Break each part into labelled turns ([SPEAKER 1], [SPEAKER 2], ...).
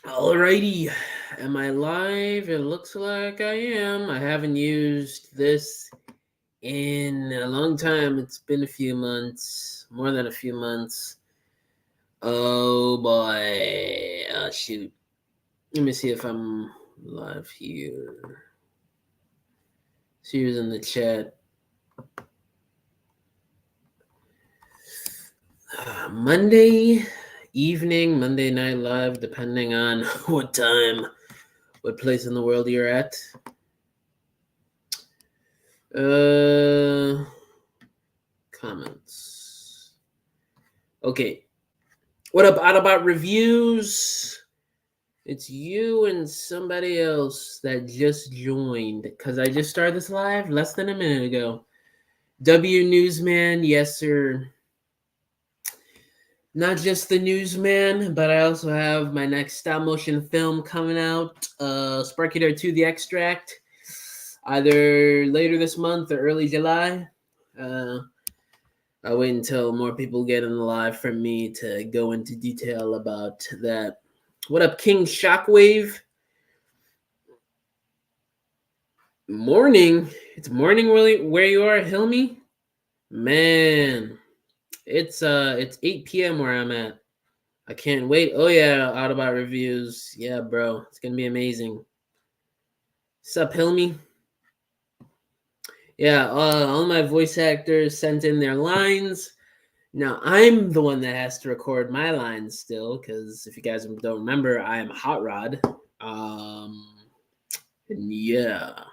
[SPEAKER 1] Alrighty, am I live? It looks like I am. I haven't used this in a long time. It's been a few months, more than a few months. Oh boy. Oh shoot. Let me see if I'm live here. See who's in the chat. Monday evening, Monday night live, depending on what time, what place in the world you're at. Comments. Okay. What up, Autobot Reviews? It's you and somebody else that just joined because I just started this live less than a minute ago. W Newsman, yes, sir. Not just the Newsman, but I also have my next stop motion film coming out, Sparky 2 The Extract, either later this month or early July. I'll wait until more people get in the live from me to go into detail about that. What up, King Shockwave? Morning. It's morning where you are, Hilmy? Man, it's 8 p.m. where I'm at. I can't wait. Oh yeah, Autobot Reviews. Yeah, bro. It's gonna be amazing. Sup, Hilmy? Yeah, all my voice actors sent in their lines. Now, I'm the one that has to record my lines still, because if you guys don't remember, I am Hot Rod. And yeah.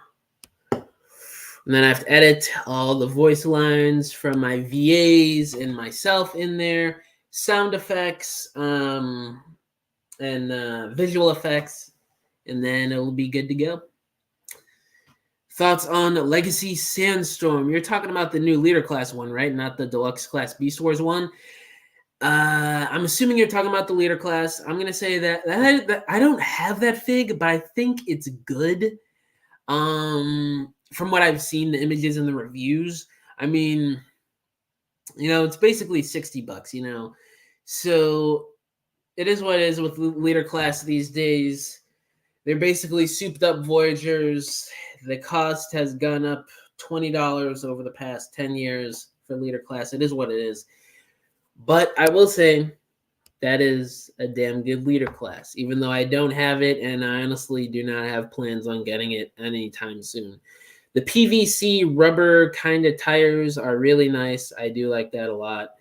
[SPEAKER 1] And then I have to edit all the voice lines from my VAs and myself in there, sound effects, and visual effects, and then it'll be good to go. Thoughts on Legacy Sandstorm? You're talking about the new leader class one, right? Not the deluxe class Beast Wars one. I'm assuming you're talking about the leader class. I'm gonna say that I don't have that fig, but I think it's good. From what I've seen, the images and the reviews, I mean, it's basically $60, so it is what it is with leader class these days. They're basically souped up Voyagers. The cost has gone up $20 over the past 10 years for leader class. It is what it is. But I will say that is a damn good leader class, even though I don't have it, and I honestly do not have plans on getting it anytime soon. The PVC rubber kind of tires are really nice. I do like that a lot.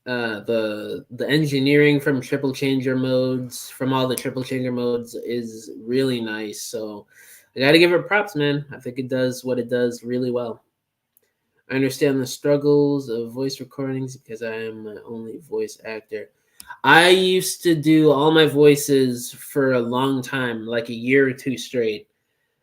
[SPEAKER 1] The engineering from triple changer modes, from all the triple changer modes, is really nice. So I got to give it props, man. I think it does what it does really well. I understand the struggles of voice recordings because I am my only voice actor. I used to do all my voices for a long time, like a year or two straight,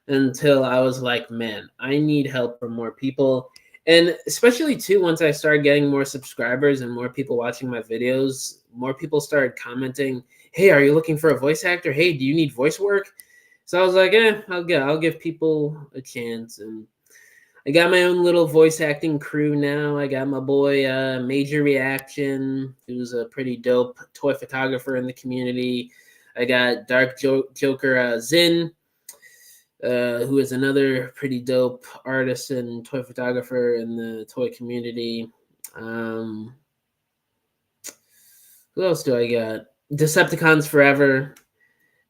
[SPEAKER 1] until I was like, man, I need help from more people. And especially too, once I started getting more subscribers and more people watching my videos, more people started commenting, hey, are you looking for a voice actor? Hey, do you need voice work? So I was like, I'll give people a chance. And I got my own little voice acting crew now. I got my boy Major Reaction, who's a pretty dope toy photographer in the community. I got Dark Joker Zin, who is another pretty dope artist and toy photographer in the toy community. Who else do I got? Decepticons Forever,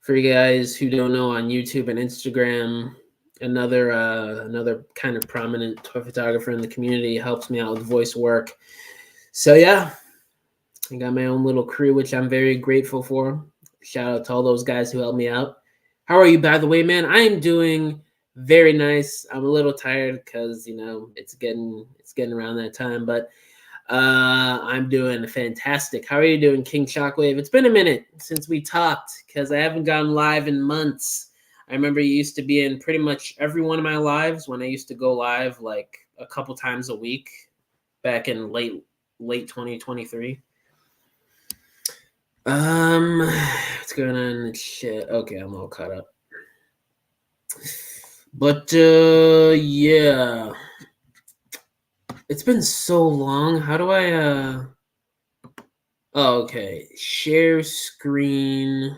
[SPEAKER 1] for you guys who don't know, on YouTube and Instagram. Another kind of prominent toy photographer in the community, helps me out with voice work. So yeah, I got my own little crew, which I'm very grateful for. Shout out to all those guys who helped me out. How are you, by the way, man? I am doing very nice. I'm a little tired because it's getting around that time, but I'm doing fantastic. How are you doing, King Shockwave? It's been a minute since we talked because I haven't gone live in months. I remember you used to be in pretty much every one of my lives when I used to go live like a couple times a week back in late 2023. What's going on? Shit. Okay, I'm all caught up. But yeah. It's been so long. How do I Oh, okay. Share screen.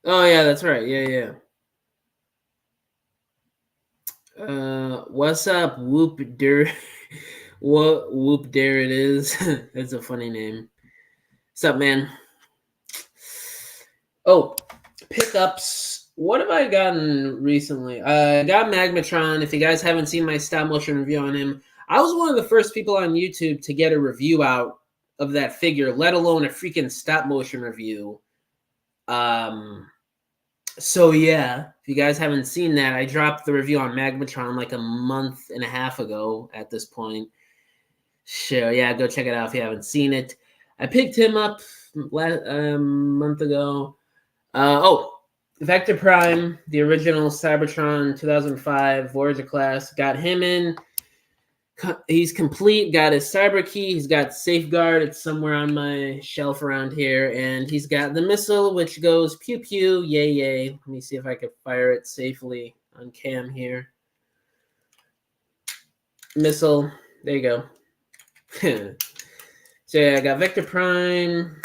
[SPEAKER 1] Oh yeah, that's right. Yeah, yeah. What's up, Whoop Dare? What Whoop Dare it is? That's a funny name. What's up, man? Oh, pickups. What have I gotten recently? I got Magmatron. If you guys haven't seen my stop motion review on him, I was one of the first people on YouTube to get a review out of that figure, let alone a freaking stop motion review. Um, so yeah, if you guys haven't seen that, I dropped the review on Magmatron like a month and a half ago at this point. Sure, yeah, go check it out if you haven't seen it. I picked him up last month ago. Oh, Vector Prime, the original Cybertron 2005 Voyager class, got him in. He's complete, got his cyber key, he's got safeguard, it's somewhere on my shelf around here, and he's got the missile which goes pew pew, yay yay. Let me see if I can fire it safely on cam here. Missile, there you go. So yeah, I got Vector Prime.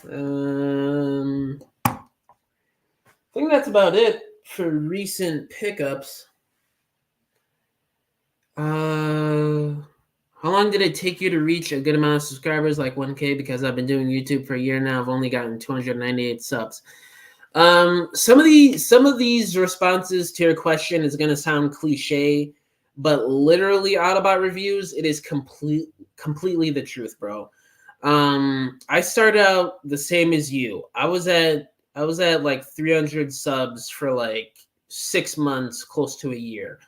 [SPEAKER 1] I think that's about it for recent pickups. How long did it take you to reach a good amount of subscribers, like 1K? Because I've been doing YouTube for a year now. I've only gotten 298 subs. Some of these responses to your question is gonna sound cliche, but literally Autobot reviews, it is completely the truth, bro. I started out the same as you. I was at like 300 subs for like 6 months, close to a year.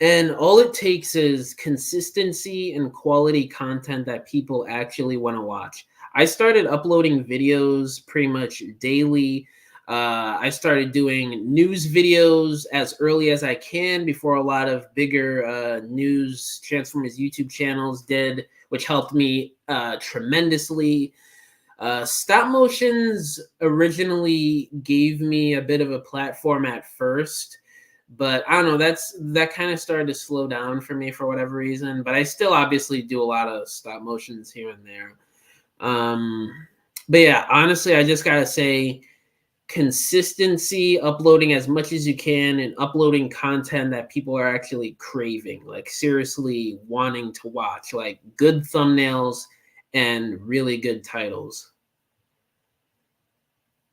[SPEAKER 1] And all it takes is consistency and quality content that people actually want to watch. I started uploading videos pretty much daily. I started doing news videos as early as I can before a lot of bigger news Transformers YouTube channels did, which helped me tremendously. Stop motions originally gave me a bit of a platform at first, but I don't know, that kind of started to slow down for me for whatever reason, but I still obviously do a lot of stop motions here and there. But yeah, honestly, I just gotta say, consistency, uploading as much as you can, and uploading content that people are actually craving, like seriously wanting to watch, like good thumbnails and really good titles.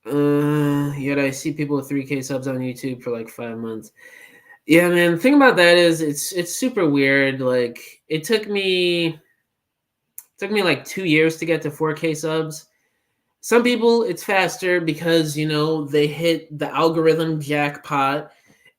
[SPEAKER 1] Yet I see people with 3K subs on YouTube for like 5 months. Yeah, man. The thing about that is it's super weird. Like it took me like 2 years to get to 4K subs. Some people it's faster because they hit the algorithm jackpot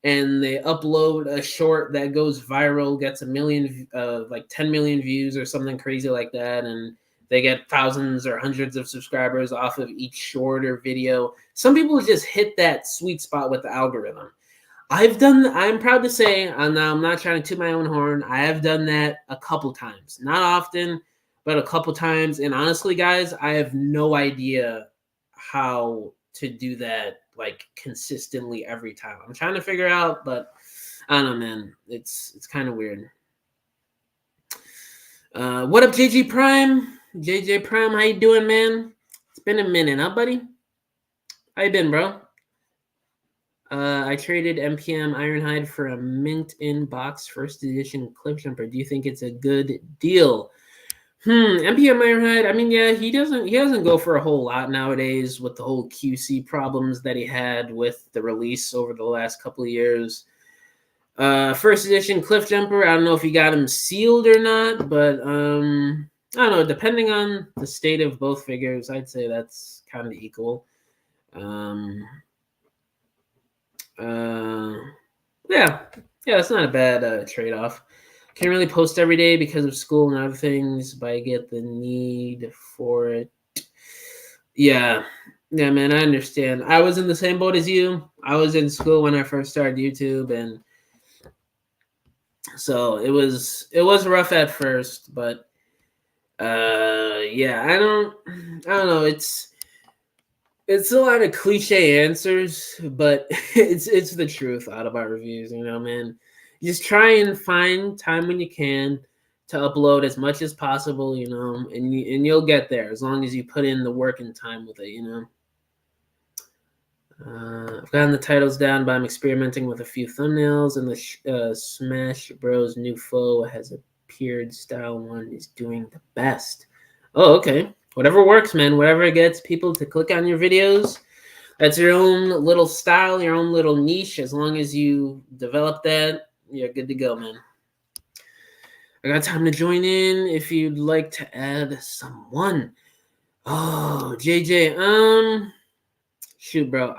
[SPEAKER 1] and they upload a short that goes viral, gets a million, like 10 million views or something crazy like that, and they get thousands or hundreds of subscribers off of each short or video. Some people just hit that sweet spot with the algorithm. I'm proud to say, and I'm not trying to toot my own horn, I have done that a couple times. Not often, but a couple times. And honestly, guys, I have no idea how to do that like consistently every time. I'm trying to figure out, but I don't know, man. It's kind of weird. What up, JJ Prime? JJ Prime, how you doing, man? It's been a minute, huh, buddy? How you been, bro? I traded MPM Ironhide for a mint in box first edition clip jumper. Do you think it's a good deal? MPM Ironhide. I mean, yeah, he doesn't go for a whole lot nowadays with the whole QC problems that he had with the release over the last couple of years. First edition cliff jumper. I don't know if he got him sealed or not, but I don't know. Depending on the state of both figures, I'd say that's kind of equal. Yeah, it's not a bad trade-off. Can't really post every day because of school and other things, but I get the need for it. Yeah, man, I understand. I was in the same boat as you. I was in school when I first started YouTube, and so it was rough at first, but yeah, I don't know. It's a lot of cliche answers, but it's the truth out of our reviews, man. Just try and find time when you can to upload as much as possible, and you'll get there as long as you put in the work and time with it. I've gotten the titles down, but I'm experimenting with a few thumbnails, and the Smash Bros. New foe has appeared. Style 1 is doing the best. Oh, okay. Whatever works, man. Whatever gets people to click on your videos. That's your own little style, your own little niche. As long as you develop that, you're good to go, man. I got time to join in if you'd like to add someone. Oh, JJ. Shoot, bro.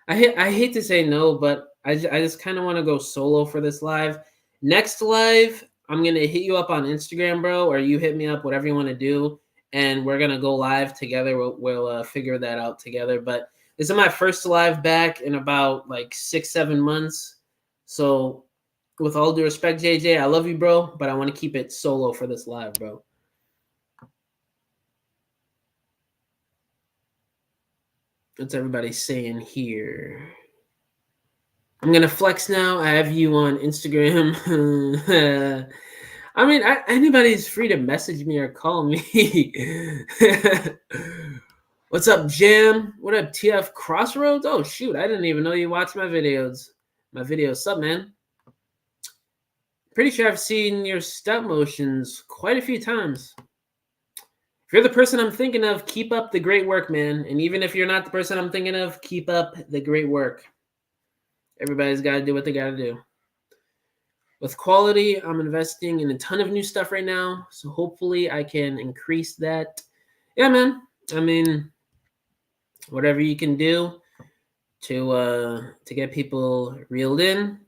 [SPEAKER 1] I hate to say no, but I just kind of want to go solo for this live. Next live, I'm going to hit you up on Instagram, bro, or you hit me up, whatever you want to do, and we're going to go live together. We'll figure that out together. But this is my first live back in about like 6-7 months. So with all due respect, JJ, I love you, bro, but I want to keep it solo for this live, bro. What's everybody saying here? I'm going to flex now. I have you on Instagram. I mean, anybody's free to message me or call me. What's up, Jam? What up, TF Crossroads? Oh, shoot. I didn't even know you watched my videos. What's up, man? Pretty sure I've seen your stop motions quite a few times. If you're the person I'm thinking of, keep up the great work, man. And even if you're not the person I'm thinking of, keep up the great work. Everybody's got to do what they got to do. With quality, I'm investing in a ton of new stuff right now. So hopefully I can increase that. Yeah, man. I mean, whatever you can do to get people reeled in,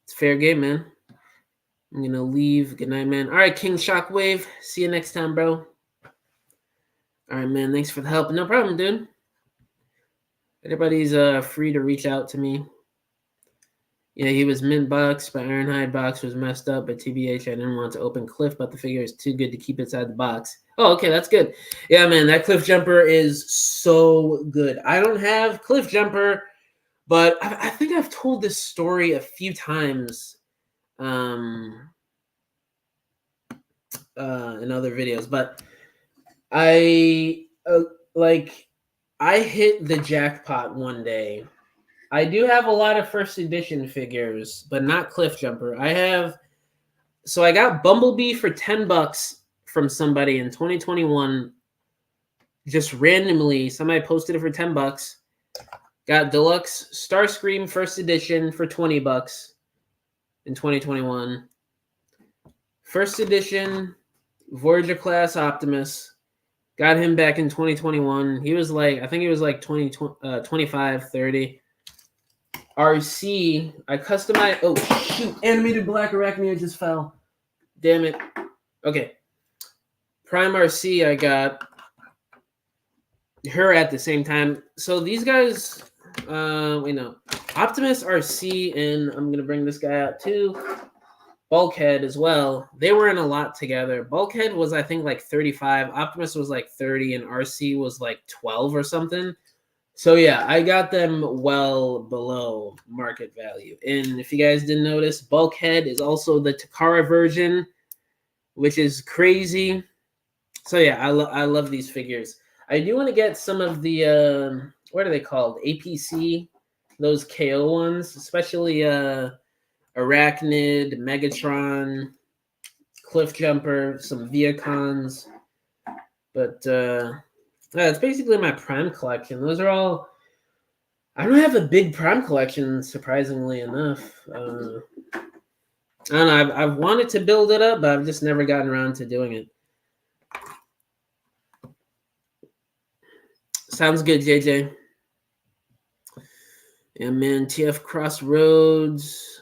[SPEAKER 1] it's fair game, man. I'm going to leave. Good night, man. All right, King Shockwave. See you next time, bro. All right, man. Thanks for the help. No problem, dude. Everybody's free to reach out to me. Yeah, he was mint box, but Ironhide box was messed up. But TBH, I didn't want to open Cliff, but the figure is too good to keep inside the box. Oh, okay, that's good. Yeah, man, that Cliff Jumper is so good. I don't have Cliff Jumper, but I think I've told this story a few times in other videos. But I hit the jackpot one day. I do have a lot of first edition figures, but not Cliff Jumper. I got Bumblebee for $10 from somebody in 2021. Just randomly, somebody posted it for $10. Got Deluxe Starscream first edition for $20 in 2021. First edition Voyager class Optimus. Got him back in 2021. He was I think he was like 25, 30. RC, I customized. Oh, shoot. Animated Black Arachnia just fell. Damn it. Okay. Prime RC, I got her at the same time. So these guys, Optimus RC, and I'm going to bring this guy out too. Bulkhead as well. They were in a lot together. Bulkhead was, I think, like 35. Optimus was like 30, and RC was like 12 or something. So yeah, I got them well below market value. And if you guys didn't notice, Bulkhead is also the Takara version, which is crazy. So yeah, I love these figures. I do want to get some of the what are they called? APC, those KO ones, especially Arachnid, Megatron, Cliff Jumper, some Viacons. But it's basically my Prime collection. Those are all. I don't have a big Prime collection, surprisingly enough. I don't know. I've wanted to build it up, but I've just never gotten around to doing it. Sounds good, JJ. Yeah, man. TF Crossroads.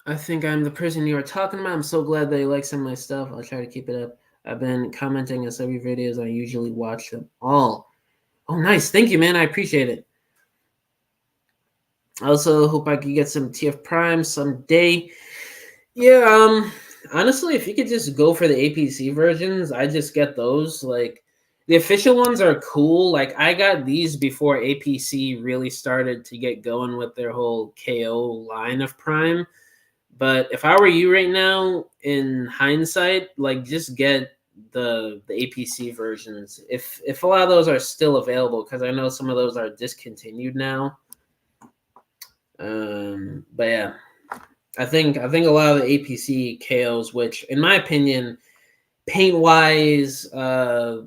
[SPEAKER 1] I think I'm the person you are talking about. I'm so glad that you like some of my stuff. I'll try to keep it up. I've been commenting on some of your videos. I usually watch them all. Oh, nice. Thank you, man. I appreciate it. I also hope I could get some TF Prime someday. Yeah, honestly, if you could just go for the APC versions, I just get those. Like, The official ones are cool. Like I got these before APC really started to get going with their whole KO line of Prime. But if I were you right now, in hindsight, like just get the APC versions. If a lot of those are still available, because I know some of those are discontinued now. But yeah, I think a lot of the APC KOs, which in my opinion, paint wise, uh,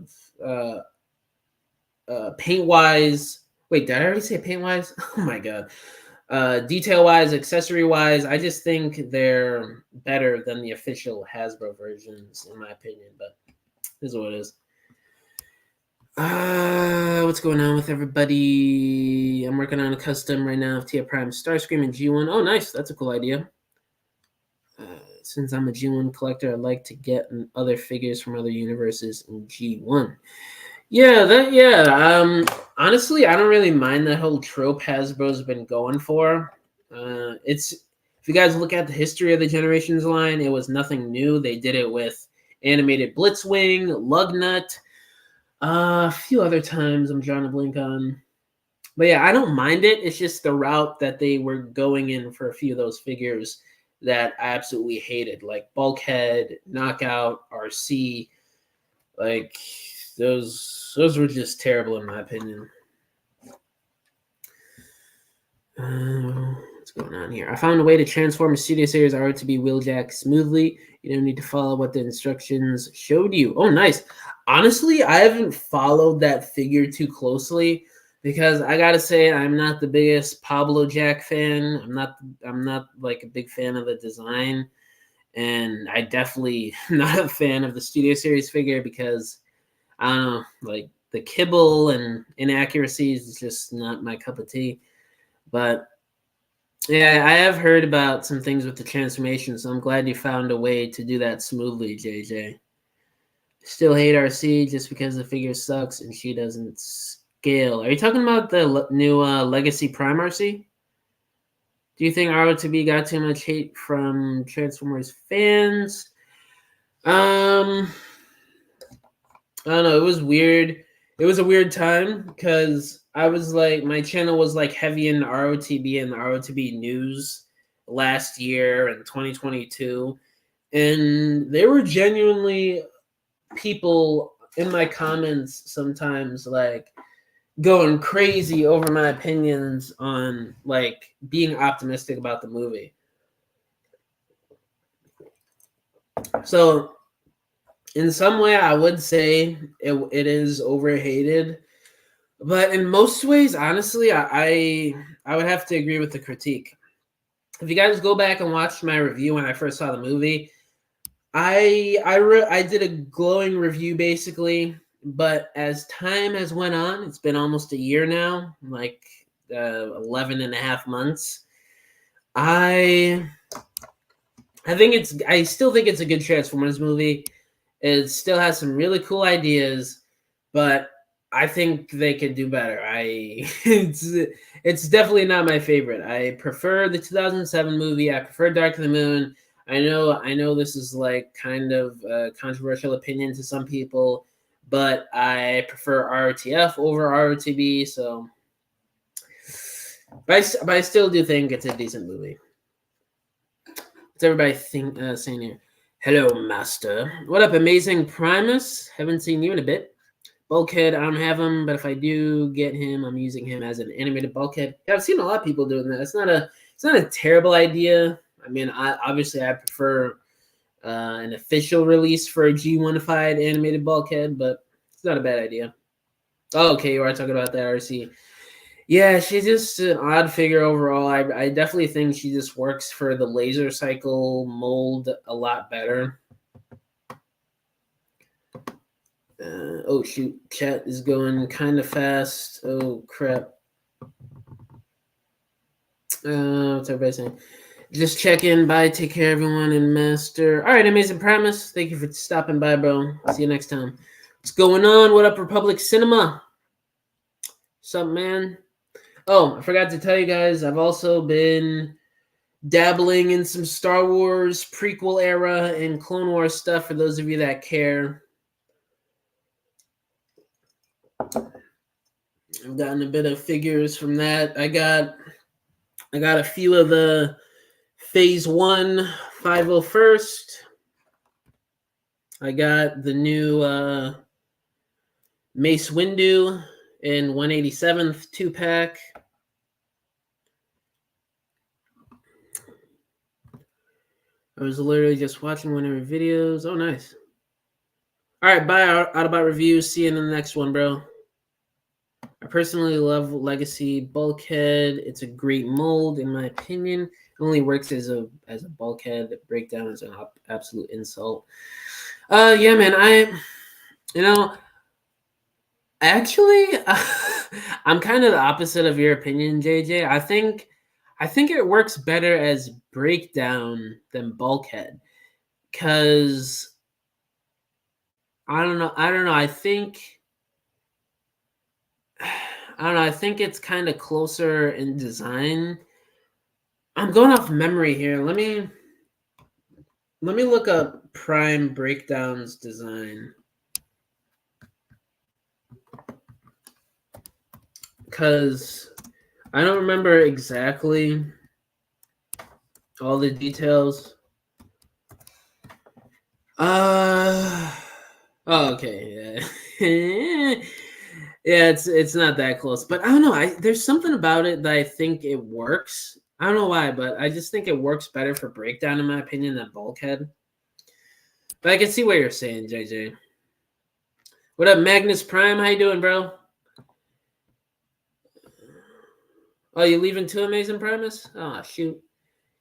[SPEAKER 1] paint wise. Wait, did I already say paint wise? Oh my god. Detail wise, accessory wise, I just think they're better than the official Hasbro versions, in my opinion. But this is what it is. What's going on with everybody? I'm working on a custom right now of Tia Prime Starscream and G1. Oh, nice. That's a cool idea. Since I'm a G1 collector, I like to get other figures from other universes in G1. Yeah. Honestly, I don't really mind that whole trope Hasbro's been going for. It's if you guys look at the history of the Generations line, it was nothing new. They did it with animated Blitzwing, Lugnut, a few other times I'm drawing a blink on. But yeah, I don't mind it. It's just the route that they were going in for a few of those figures that I absolutely hated, like Bulkhead, Knockout, RC. Like those were just terrible in my opinion. What's going on here? I found a way to transform a Studio Series art to be Wheeljack smoothly. You don't need to follow what the instructions showed you. Oh, nice. Honestly, I haven't followed that figure too closely because I gotta say I'm not the biggest Pablo Jack fan. I'm not like a big fan of the design, and I definitely not a fan of the Studio Series figure because I don't know, like the kibble and inaccuracies is just not my cup of tea. But yeah, I have heard about some things with the transformation, so I'm glad you found a way to do that smoothly, JJ. Still hate RC just because the figure sucks and she doesn't scale. Are you talking about the new Legacy Prime RC? Do you think ROTB got too much hate from Transformers fans? I don't know. It was weird. It was a weird time because I was like, my channel was like heavy in ROTB and the ROTB news last year in 2022. And there were genuinely people in my comments sometimes like going crazy over my opinions on like being optimistic about the movie. So in some way I would say it is overhated, but in most ways, honestly, I would have to agree with the critique. If you guys go back and watch my review when I first saw the movie, I did a glowing review basically, but as time has went on, it's been almost a year now, like 11 and a half months. I still think it's a good Transformers movie. It still has some really cool ideas, but I think they could do better. It's definitely not my favorite. I prefer the 2007 movie. I prefer Dark of the Moon. I know this is like kind of a controversial opinion to some people, but I prefer RTF over ROTB. So, but I still do think it's a decent movie. What's everybody saying here? Hello, Master. What up, Amazing Primus? Haven't seen you in a bit. Bulkhead, I don't have him, but if I do get him, I'm using him as an animated Bulkhead. Yeah, I've seen a lot of people doing that. It's not a terrible idea. I mean, I prefer an official release for a G1-ified animated Bulkhead, but it's not a bad idea. Oh, okay, you are talking about that RC. Yeah, she's just an odd figure overall. I definitely think she just works for the laser cycle mold a lot better. Oh shoot, chat is going kind of fast. Oh crap. What's everybody saying? Just check in. Bye. Take care, everyone. And Master. All right, Amazing Promise. Thank you for stopping by, bro. See you next time. What's going on? What up, Republic Cinema? What's up, man? Oh, I forgot to tell you guys. I've also been dabbling in some Star Wars prequel era and Clone Wars stuff for those of you that care. I've gotten a bit of figures from that. I got a few of the Phase 1 501st. I got the new Mace Windu in 187th 2-pack. I was literally just watching one of your videos. Oh, nice. All right, bye, Autobot Review. See you in the next one, bro. I personally love Legacy Bulkhead. It's a great mold, in my opinion. It only works as a bulkhead. The breakdown is an absolute insult. Yeah, man. Actually, I'm kind of the opposite of your opinion, JJ. I think it works better as breakdown than bulkhead, because I don't know. I think it's kind of closer in design. I'm going off memory here. Let me look up Prime Breakdown's design, because I don't remember exactly all the details. Oh, okay, yeah. Yeah, it's not that close, but I don't know. There's something about it that I think it works. I don't know why, but I just think it works better for breakdown, in my opinion, than bulkhead. But I can see what you're saying, JJ. What up, Magnus Prime? How you doing, bro? Oh, you leaving too, Amazing Primus? Oh, shoot.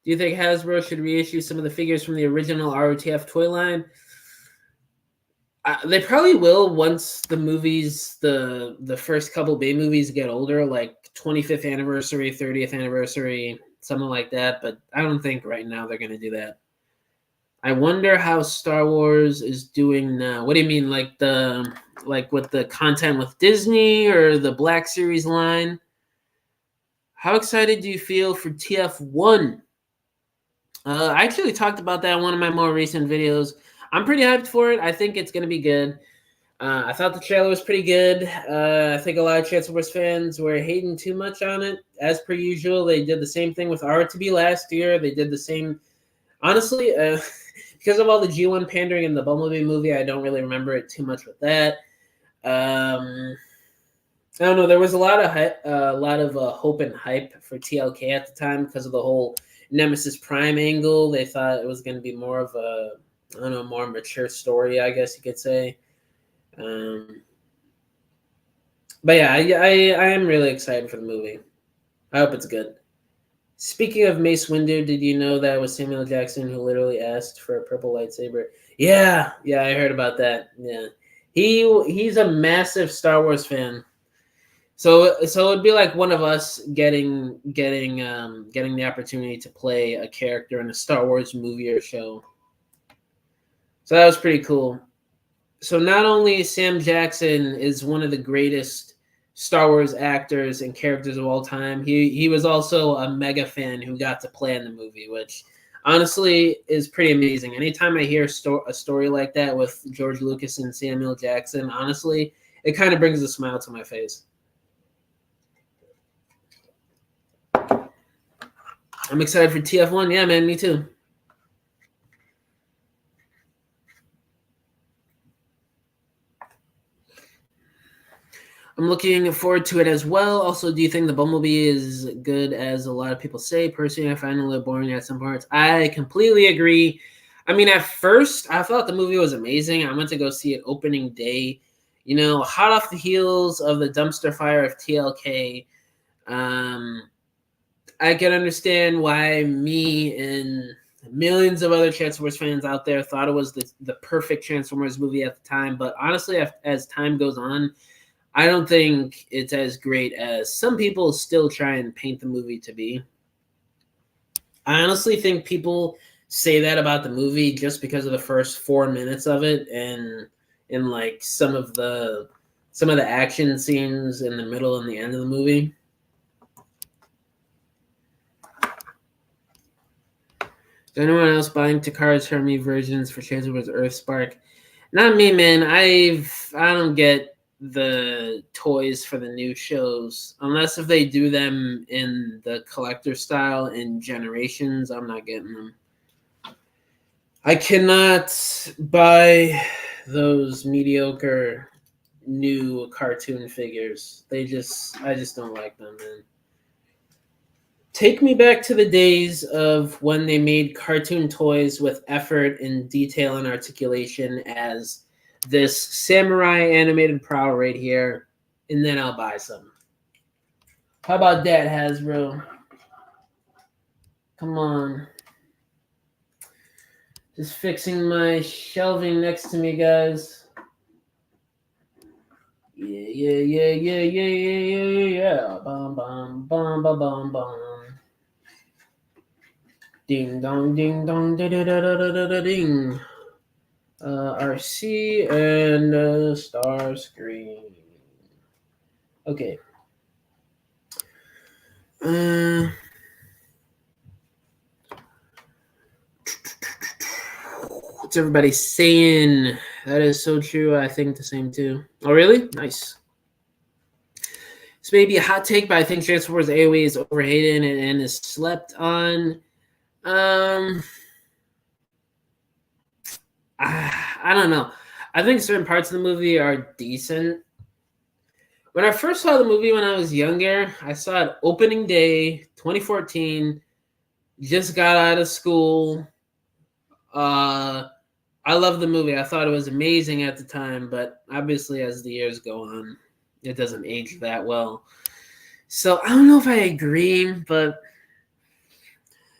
[SPEAKER 1] Do you think Hasbro should reissue some of the figures from the original ROTF toy line? They probably will once the movies, the first couple Bay movies get older, like 25th anniversary, 30th anniversary, something like that. But I don't think right now they're going to do that. I wonder how Star Wars is doing now. What do you mean, like with the content with Disney or the Black Series line? How excited do you feel for TF1? I actually talked about that in one of my more recent videos. I'm pretty hyped for it. I think it's going to be good. I thought the trailer was pretty good. I think a lot of Transformers fans were hating too much on it. As per usual, they did the same thing with R2B last year. They did the same. Honestly, because of all the G1 pandering in the Bumblebee movie, I don't really remember it too much with that. I don't know. There was a lot of hope and hype for TLK at the time because of the whole Nemesis Prime angle. They thought it was going to be more of a, I don't know, more mature story, I guess you could say. But yeah, I am really excited for the movie. I hope it's good. Speaking of Mace Windu, did you know that it was Samuel Jackson who literally asked for a purple lightsaber? Yeah, I heard about that. Yeah, he's a massive Star Wars fan. So it'd be like one of us getting the opportunity to play a character in a Star Wars movie or show. So that was pretty cool. So not only Sam Jackson is one of the greatest Star Wars actors and characters of all time, he was also a mega fan who got to play in the movie, which honestly is pretty amazing. Anytime I hear a story like that with George Lucas and Samuel Jackson, honestly, it kind of brings a smile to my face. I'm excited for TF1. Yeah, man, me too. I'm looking forward to it as well. Also, do you think the Bumblebee is good as a lot of people say? Personally, I find it a little boring at some parts. I completely agree. I mean, at first, I thought the movie was amazing. I went to go see it opening day, hot off the heels of the dumpster fire of TLK. I can understand why me and millions of other Transformers fans out there thought it was the perfect Transformers movie at the time. But honestly, as time goes on, I don't think it's as great as some people still try and paint the movie to be. I honestly think people say that about the movie just because of the first 4 minutes of it and like some of the action scenes in the middle and the end of the movie. Is anyone else buying Takara's Hermie versions for Transformers Earthspark? Not me, man. I don't get the toys for the new shows unless if they do them in the collector style in Generations. I'm not getting them. I cannot buy those mediocre new cartoon figures. I just don't like them, man. Take me back to the days of when they made cartoon toys with effort and detail and articulation as this samurai animated prow right here, and then I'll buy some. How about that, Hasbro? Come on. Just fixing my shelving next to me, guys. Yeah. Bum, bum, bum, bum, bum, bum. Ding dong, da da da da da da ding. RC and star screen. Okay. What's everybody saying? That is so true. I think the same too. Oh, really? Nice. This may be a hot take, but I think Transformers AOE is overhated and is slept on. I don't know. I think certain parts of the movie are decent. When I first saw the movie when I was younger, I saw it opening day, 2014. Just got out of school. I love the movie. I thought it was amazing at the time, but obviously as the years go on, it doesn't age that well. So I don't know if I agree, but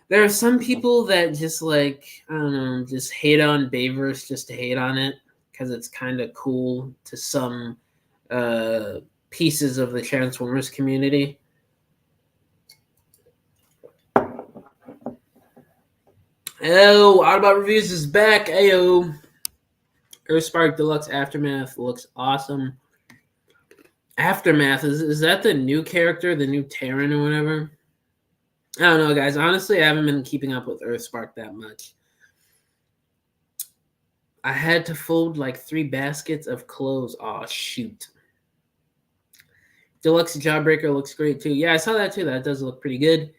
[SPEAKER 1] there are some people that just like, I don't know, just hate on Bayverse just to hate on it because it's kind of cool to some pieces of the Transformers community. Oh, Out About Reviews is back. Ayo. Earthspark Deluxe Aftermath looks awesome. Aftermath, is that the new character, the new Terran or whatever? I don't know, guys. Honestly, I haven't been keeping up with Earthspark that much. I had to fold like 3 baskets of clothes. Oh, shoot. Deluxe Jawbreaker looks great too. Yeah, I saw that too. That does look pretty good.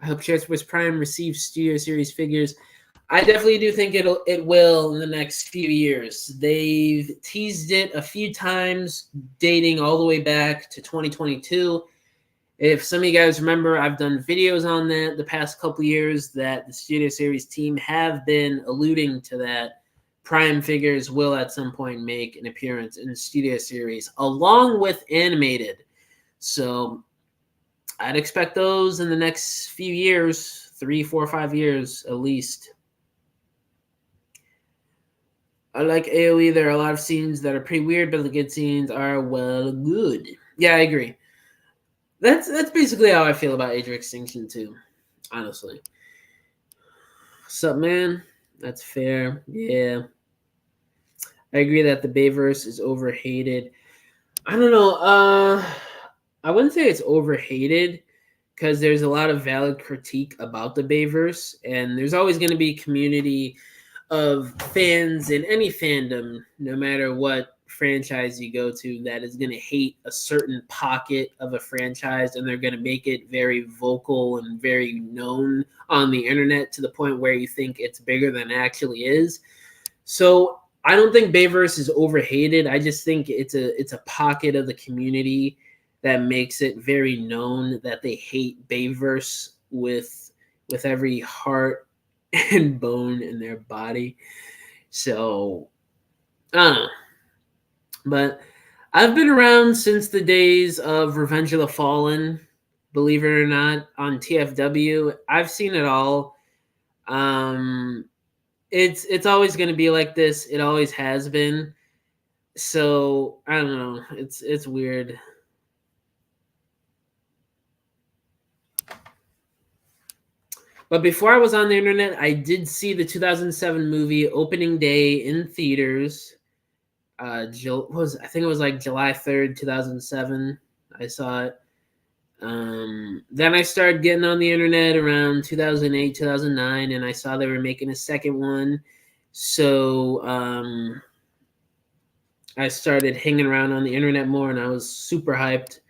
[SPEAKER 1] I hope Transformers Prime receives Studio Series figures. I definitely do think it will in the next few years. They've teased it a few times, dating all the way back to 2022. If some of you guys remember, I've done videos on that the past couple years that the Studio Series team have been alluding to that. Prime figures will at some point make an appearance in the Studio Series along with animated. So I'd expect those in the next few years, 3, 4, 5 years at least. I like AOE. There are a lot of scenes that are pretty weird, but the good scenes are, well, good. Yeah, I agree. That's basically how I feel about Age of Extinction too, honestly. What's up, man? That's fair. Yeah. I agree that the Bayverse is overhated. I don't know. I wouldn't say it's overhated because there's a lot of valid critique about the Bayverse, and there's always going to be community of fans in any fandom, no matter what franchise you go to, that is going to hate a certain pocket of a franchise, and they're going to make it very vocal and very known on the internet to the point where you think it's bigger than it actually is. So I don't think Bayverse is overhated. I just think it's a pocket of the community that makes it very known that they hate Bayverse with every heart and bone in their body. So I don't know. But I've been around since the days of Revenge of the Fallen, believe it or not, on TFW. I've seen it all. It's always going to be like this. It always has been. So I don't know. It's weird. But before I was on the internet, I did see the 2007 movie opening day in theaters. I think it was like July 3rd, 2007. I saw it. Then I started getting on the internet around 2008, 2009, and I saw they were making a second one. So I started hanging around on the internet more, and I was super hyped.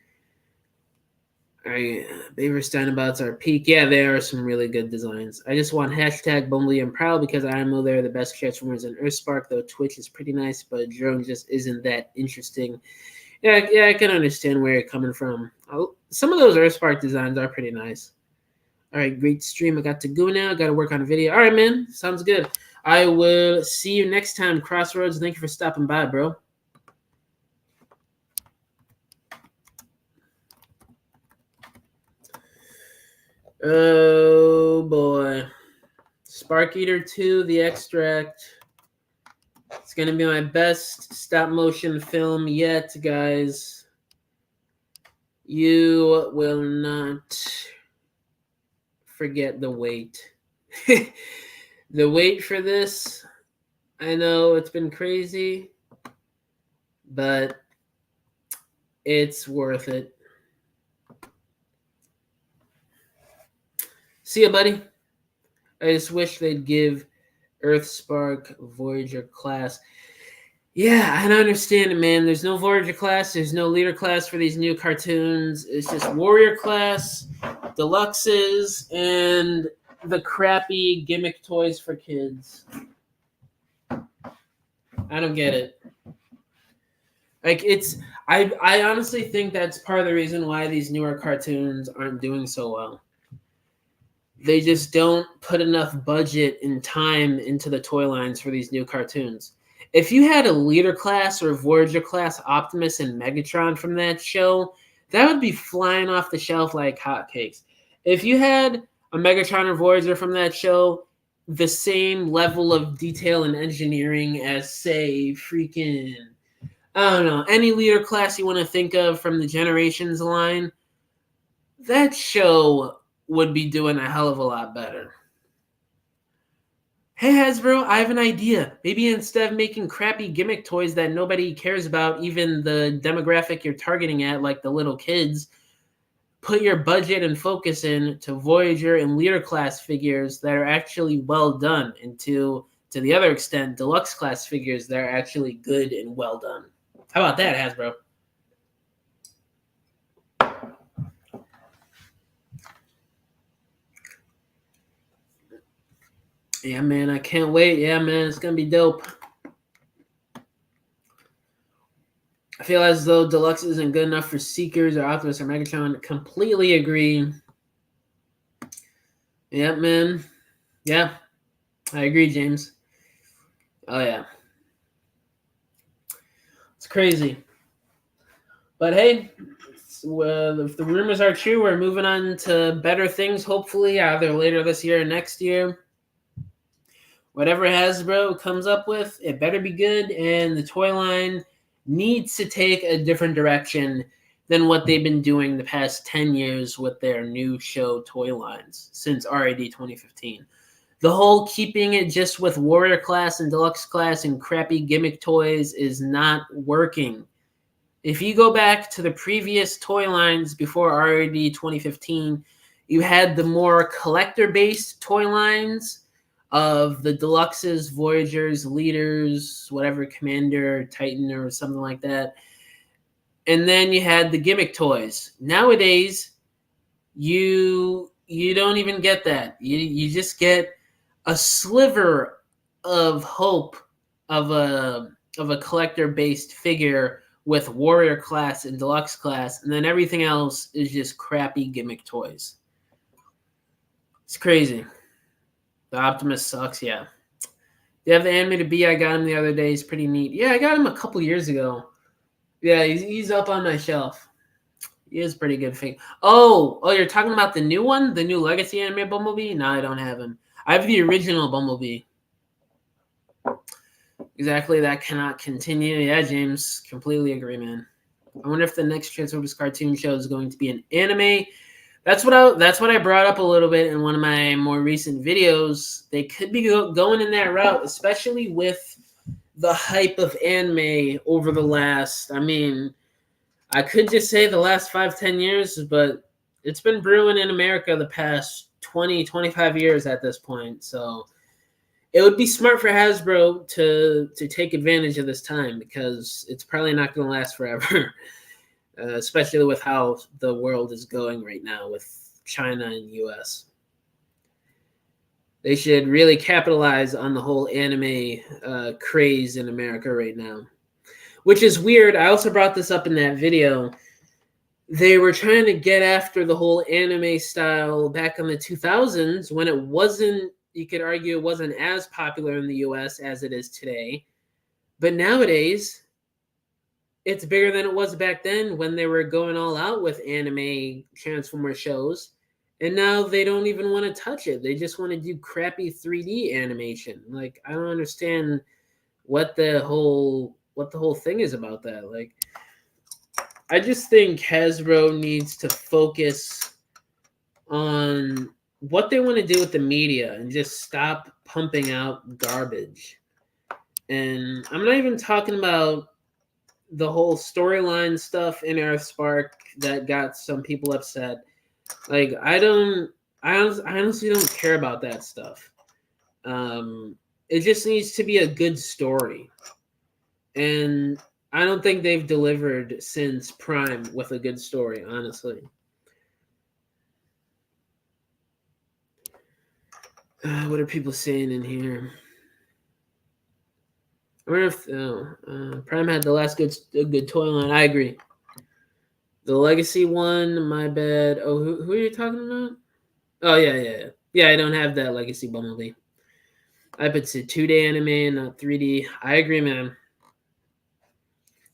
[SPEAKER 1] Beaver Steinabouts are peak. Yeah, there are some really good designs. I just want hashtag Bumblebee and Proud because IMO they're the best transformers in Earthspark, though Twitch is pretty nice, but Drone just isn't that interesting. Yeah, I can understand where you're coming from. Some of those Earthspark designs are pretty nice. All right, great stream. I got to go now. Got to work on a video. All right, man. Sounds good. I will see you next time, Crossroads. Thank you for stopping by, bro. Oh, boy. Spark Eater 2, The Extract. It's going to be my best stop-motion film yet, guys. You will not forget the wait. The wait for this, I know it's been crazy, but it's worth it. See ya, buddy. I just wish they'd give Earthspark Voyager class. Yeah, I don't understand it, man. There's no Voyager class. There's no leader class for these new cartoons. It's just Warrior class, deluxes, and the crappy gimmick toys for kids. I don't get it. Like, I honestly think that's part of the reason why these newer cartoons aren't doing so well. They just don't put enough budget and time into the toy lines for these new cartoons. If you had a leader class or Voyager class Optimus and Megatron from that show, that would be flying off the shelf like hotcakes. If you had a Megatron or Voyager from that show, the same level of detail and engineering as, say, freaking, I don't know, any leader class you want to think of from the Generations line, that show would be doing a hell of a lot better. Hey Hasbro, I have an idea. Maybe instead of making crappy gimmick toys that nobody cares about, even the demographic you're targeting at, like the little kids, put your budget and focus in to Voyager and Leader class figures that are actually well done, and to the other extent, deluxe class figures that are actually good and well done. How about that, Hasbro? Yeah, man, I can't wait. Yeah, man, it's going to be dope. I feel as though Deluxe isn't good enough for Seekers or Optimus or Megatron. Completely agree. Yeah, man. Yeah, I agree, James. Oh, yeah. It's crazy. But hey, if the rumors are true, we're moving on to better things, hopefully, either later this year or next year. Whatever Hasbro comes up with, it better be good, and the toy line needs to take a different direction than what they've been doing the past 10 years with their new show toy lines since RAD 2015. The whole keeping it just with Warrior class and Deluxe class and crappy gimmick toys is not working. If you go back to the previous toy lines before RAD 2015, you had the more collector-based toy lines of the Deluxes, Voyagers, Leaders, whatever, Commander, Titan, or something like that. And then you had the gimmick toys. Nowadays, you don't even get that. You just get a sliver of hope of a collector-based figure with Warrior class and Deluxe class, and then everything else is just crappy gimmick toys. It's crazy. The Optimus sucks, yeah. You have the animated bee. I got him the other day. He's pretty neat. Yeah, I got him a couple years ago. Yeah, he's up on my shelf. He is pretty good thing. Oh, you're talking about the new one? The new Legacy animated Bumblebee? No, I don't have him. I have the original Bumblebee. Exactly, that cannot continue. Yeah, James, completely agree, man. I wonder if the next Transformers cartoon show is going to be an anime. That's what I brought up a little bit in one of my more recent videos. They could be going in that route, especially with the hype of anime over the last, I could just say the last 5-10 years, but it's been brewing in America the past 20-25 years at this point. So it would be smart for Hasbro to take advantage of this time, because it's probably not going to last forever, especially with how the world is going right now with China and US. They should really capitalize on the whole anime craze in America right now, which is weird. I also brought this up in that video. They were trying to get after the whole anime style back in the 2000s when it wasn't, you could argue it wasn't as popular in the US as it is today. But nowadays, it's bigger than it was back then when they were going all out with anime Transformer shows. And now they don't even want to touch it. They just want to do crappy 3D animation. Like, I don't understand what the whole thing is about that. Like, I just think Hasbro needs to focus on what they want to do with the media and just stop pumping out garbage. And I'm not even talking about the whole storyline stuff in Earthspark that got some people upset. Like, I honestly don't care about that stuff. It just needs to be a good story. And I don't think they've delivered since Prime with a good story, honestly. What are people saying in here? I wonder if Prime had the last good toy line. I agree. The Legacy one, my bad. Oh, who are you talking about? Oh, yeah. Yeah, I don't have that Legacy Bumblebee. I put it 2D anime, not 3D. I agree, man.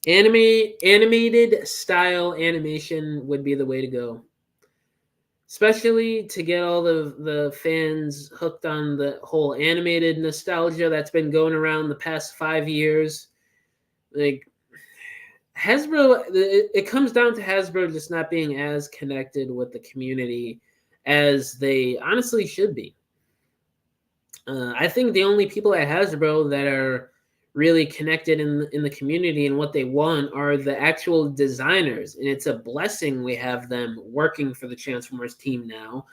[SPEAKER 1] Animated style animation would be the way to go. Especially to get all the fans hooked on the whole animated nostalgia that's been going around the past 5 years. Like, Hasbro, it comes down to Hasbro just not being as connected with the community as they honestly should be. I think the only people at Hasbro that are really connected in the community and what they want are the actual designers, and it's a blessing we have them working for the Transformers team now,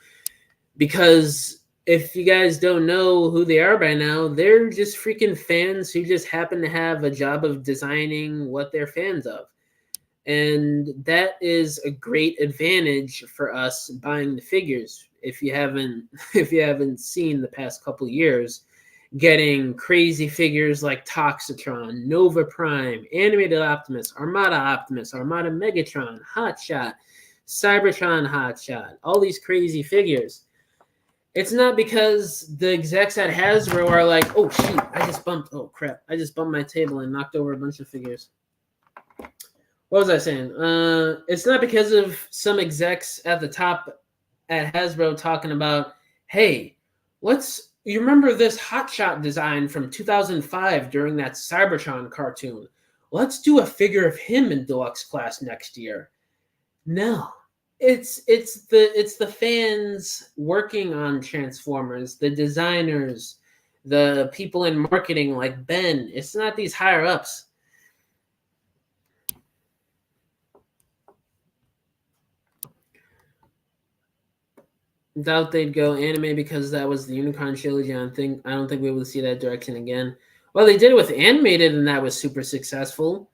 [SPEAKER 1] because if you guys don't know who they are by now, they're just freaking fans who just happen to have a job of designing what they're fans of. And that is a great advantage for us buying the figures. If you haven't seen the past couple years, getting crazy figures like Toxitron, Nova Prime, Animated Optimus, Armada Megatron, Hotshot, Cybertron Hotshot, all these crazy figures. It's not because the execs at Hasbro are like, oh shoot, I just bumped my table and knocked over a bunch of figures. What was I saying? It's not because of some execs at the top at Hasbro talking about, hey, you remember this Hotshot design from 2005 during that Cybertron cartoon? Let's do a figure of him in deluxe class next year. No. It's the fans working on Transformers, the designers, the people in marketing like Ben. It's not these higher ups. Doubt they'd go anime because that was the Unicron trilogy. I don't think we will see that direction again. Well, they did it with animated, and that was super successful.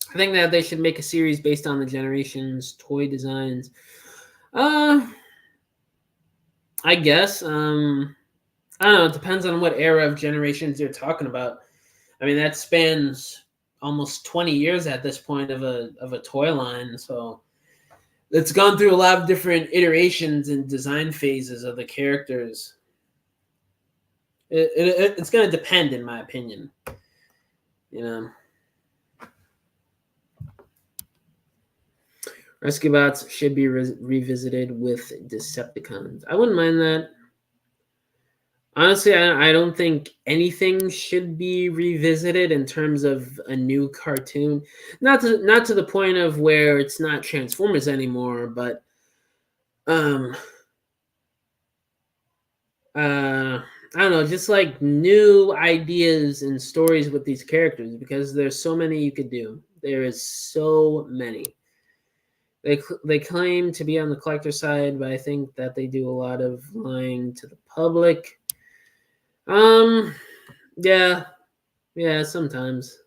[SPEAKER 1] I think that they should make a series based on the Generations toy designs. I guess. I don't know. It depends on what era of Generations you're talking about. I mean, that spans almost 20 years at this point of a toy line, so it's gone through a lot of different iterations and design phases of the characters. It's going to depend, in my opinion. You know. Rescue Bots should be revisited with Decepticons. I wouldn't mind that. Honestly, I don't think anything should be revisited in terms of a new cartoon. Not to the point of where it's not Transformers anymore, but I don't know, just like new ideas and stories with these characters, because there's so many you could do. There is so many. They claim to be on the collector side, but I think that they do a lot of lying to the public. Yeah, sometimes.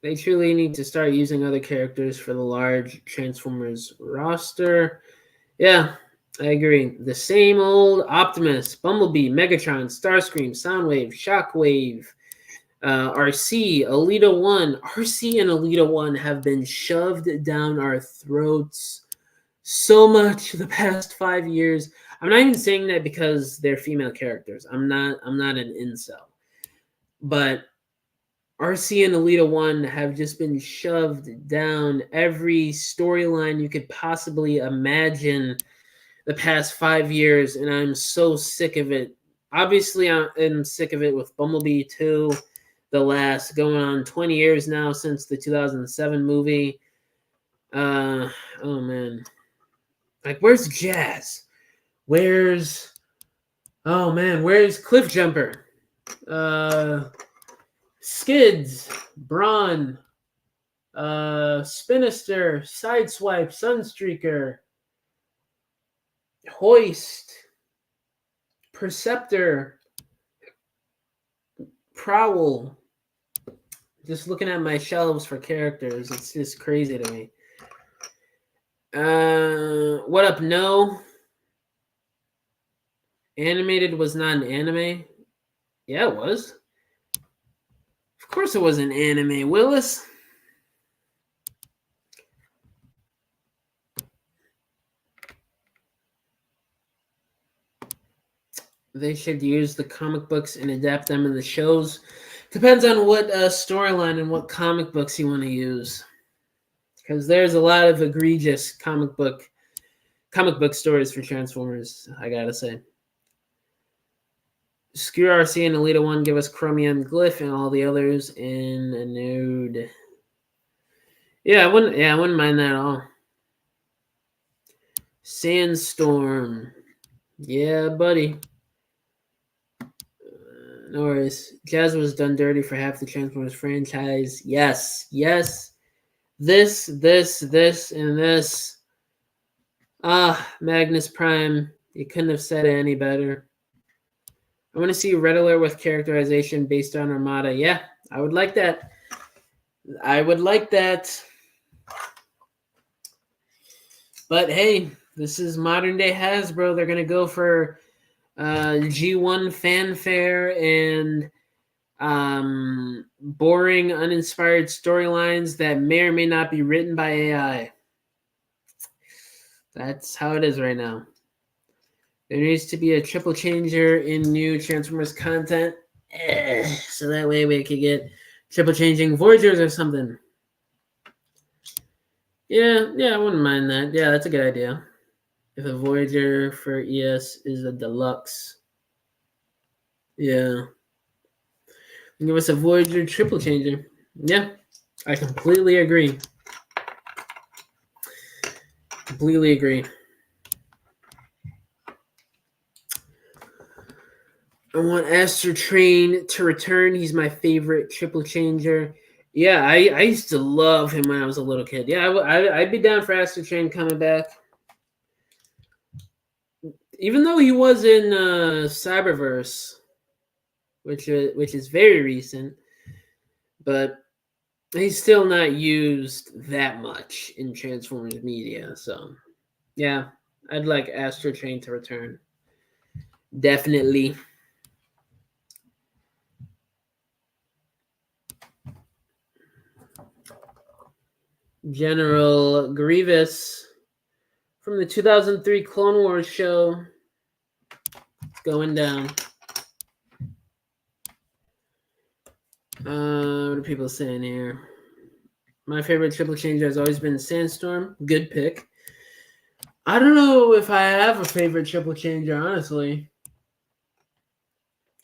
[SPEAKER 1] They truly need to start using other characters for the large Transformers roster. Yeah, I agree. The same old Optimus, Bumblebee, Megatron, Starscream, Soundwave, Shockwave, RC, Alita 1. RC and Alita 1 have been shoved down our throats so much the past 5 years. I'm not even saying that because they're female characters. I'm not an incel. But RC and Alita 1 have just been shoved down every storyline you could possibly imagine the past 5 years, and I'm so sick of it. Obviously, I'm sick of it with Bumblebee 2, the last going on 20 years now since the 2007 movie. Oh man. Like, where's Jazz? Where's Cliff Jumper? Skids, Brawn, Spinister, Sideswipe, Sunstreaker, Hoist, Perceptor, Prowl. Just looking at my shelves for characters, it's just crazy to me. What up, No? Animated was not an anime? Yeah, it was. Of course it was an anime, Willis. They should use the comic books and adapt them in the shows. Depends on what storyline and what comic books you want to use. Because there's a lot of egregious comic book stories for Transformers, I gotta say. Screw RC and Alita 1, give us Chromium Glyph and all the others in a nude. Yeah, I wouldn't mind that at all. Sandstorm. Yeah, buddy. No worries. Jazz was done dirty for half the Transformers franchise. Yes. This, and this. Magnus Prime. You couldn't have said it any better. I want to see Red Alert with characterization based on Armada. Yeah, I would like that. But hey, this is modern day Hasbro. They're going to go for G1 fanfare and boring, uninspired storylines that may or may not be written by AI. That's how it is right now. There needs to be a triple changer in new Transformers content, so that way we could get triple changing Voyagers or something. Yeah, I wouldn't mind that. Yeah, that's a good idea. If a Voyager for ES is a deluxe. Yeah. Give us a Voyager triple changer. Yeah, I completely agree. Completely agree. I want Astro Train to return. He's my favorite triple changer. Yeah, I used to love him when I was a little kid. Yeah, I'd be down for Astro Train coming back. Even though he was in Cyberverse, which is very recent, but he's still not used that much in Transformers media. So, yeah, I'd like Astro Train to return. Definitely. General Grievous from the 2003 Clone Wars show. It's going down. What are people saying here? My favorite triple changer has always been Sandstorm. Good pick. I don't know if I have a favorite triple changer, honestly.